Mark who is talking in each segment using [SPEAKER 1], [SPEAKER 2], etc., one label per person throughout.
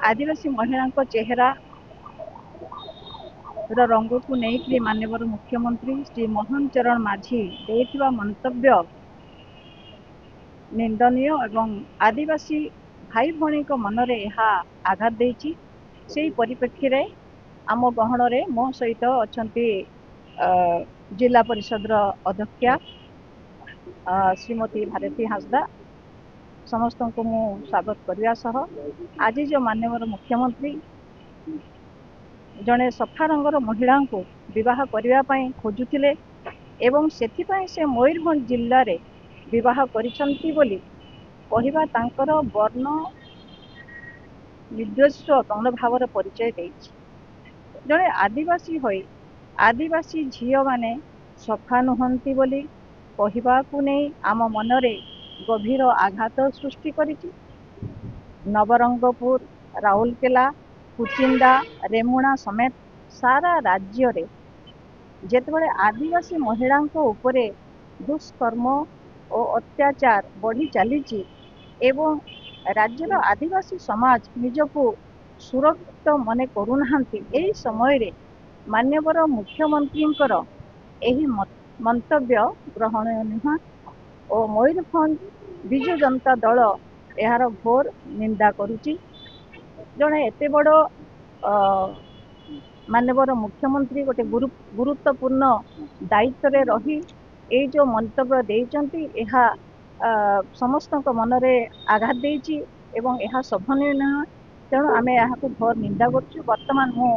[SPEAKER 1] आदिवासी महिला चेहरा रंग को लेकिन माननीय मुख्यमंत्री श्री मोहन चरण माझी देथिबा मंतव्य निंदनीय एवं आदिवासी भाई भौणी मनरे यह आघात देछि। से परिप्रेक्षी रे आम गहन रे मो सहित अछंती जिला परिषद अध्यक्षा श्रीमती भारती हांसदा समस्त को मु स्वागत करने सह आज जो माननीय मुख्यमंत्री जड़े सफा रंगर महिला को विवाह करने खोजुले एवं से मयूरभंज जिले में विवाह करिसंती बोली कहवा तांकर वर्ण निर्देश्व कौन भाव परिचय देछि। जड़े आदिवासी होई आदिवासी झील माने सफा नुहंती बोली कहवाकू नहीं आम मनरे गभीर आघात सृष्टि करिछि। नवरंगपुर, राउरकेला, कुचिंदा, रेमुणा समेत सारा राज्य रे जेतबेले आदिवासी महिला उपरे दुष्कर्म और अत्याचार बढ़ी चली एवं राज्यर आदिवासी समाज निजको सुरक्षित मने करूनाहांती एही समय रे माननीय मुख्यमंत्री एही मंतव्य ग्रहणीय नुह और मयूरभंज विजु जनता दल यार घोर निंदा करुची। जड़े एत बड़ माननीय मुख्यमंत्री गोटे गुरुत्वपूर्ण दायित्व रे रही ए जो मंतव्य देइचंती एहा समस्त मनरे आघात देइची एवं यह शोभनीय नुह। तेणु आम यहाँ घोर निंदा करुँ। बर्तमान मु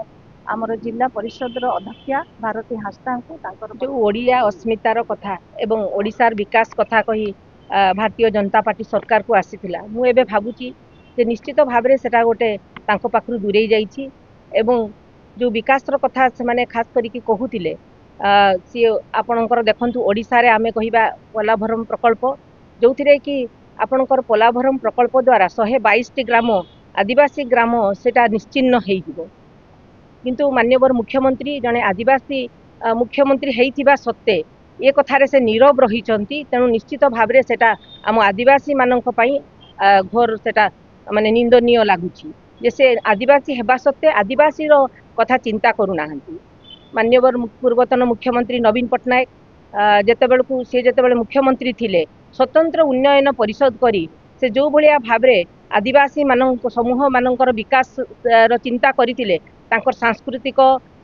[SPEAKER 1] आमर जिला परिषद अध्यक्षा भारती हांसदा को
[SPEAKER 2] जो ओडिया अस्मितार कथा एवं ओडिशार विकास कथा कही भारतीय जनता पार्टी सरकार को आसीथिला मु एबे भाबुची जे निश्चित भाव में सेटा गोटे तांको पाखरु दूरेई जाइछि एवं जो विकास कथा से माने खास करिकि कहूतिले सी आपणकर देखंतु ओडिशा रे आमे कहिबा पोलाभरम प्रकल्प जो कि आपणकर पोलाभरम प्रकल्प द्वारा 122 ग्राम आदिवासी ग्राम सेटा निश्चिन्न हेइ जिवो। किंतु माननीय मुख्यमंत्री जड़े आदिवासी मुख्यमंत्री होइथिबा सत्ते ये कथारे से नीरव रहिचंती। तेणु निश्चित भाव में सेटा आम आदिवासी मानक पई घोर सेटा माने निंदनीय लागुची जे से आदिवासी हेबा सत्ते आदिवासी रो कथा चिंता करूनाहांती। माननीय पूर्वतन मुख्यमंत्री नवीन पट्टनायक जेतेबेले मुख्यमंत्री थिले स्वतंत्र उन्नयन परिषद करी से जो भलिया भाबरे आदिवासी मानक समूह मानकर विकास रो चिंता करितिले तांकर सांस्कृतिक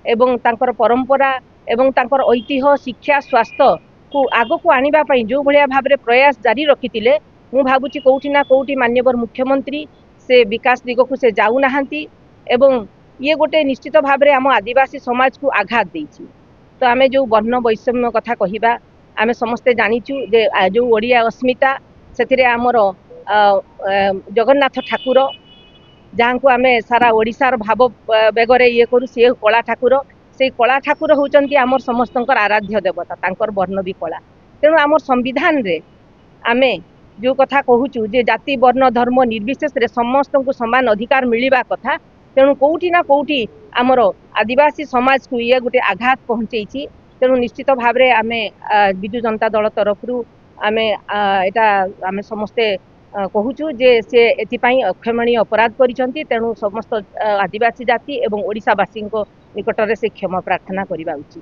[SPEAKER 2] एवं तांकर परंपरा एवं तांकर ऐतिह्य शिक्षा स्वास्थ्य को आग को आनिबा पई जो भलिया भाबरे प्रयास जारी रखितिले मु भाबुची कोउठी ना कोउठी माननीय मुख्यमंत्री से विकास दिग को से जाऊ नाहांती एवं ये गोटे निश्चित भाव में आम आदिवासी समाज को आघात देछि। तो आमे जो वर्ण वैषम्य कथा कहिबा आमे समस्ते जानिचु जे जो ओडिया अस्मिता सेथिरे आमर जगन्नाथ ठाकुर जहाँ को आमे सारा ओडिशार भाव बेगरे ये करू सी कला ठाकुर से कला ठाकुर होउचंती आमर समस्तंकर आराध्य देवता तांकर वर्ण भी कला। तेणु आमर संविधान रे आमे जो कथा कहूचु जे जाति वर्ण धर्म निर्विशेष रे समस्त को समान अधिकार मिलिबा कथा। तेणु कोउठी ना कोउठी आमर आदिवासी समाज को ये गोटे आघात पहुंचेछि। तेणु निश्चित भाव में आमे विजु जनता दल तरफ आमे एटा आमे समस्ते कहूचु जे से एथिपाई अक्षमणीय अपराध करिसंती। तेणु समस्त आदिवासी जाति एवं ओडिशावासी निकटरे से क्षमा प्रार्थना करिबा उचित।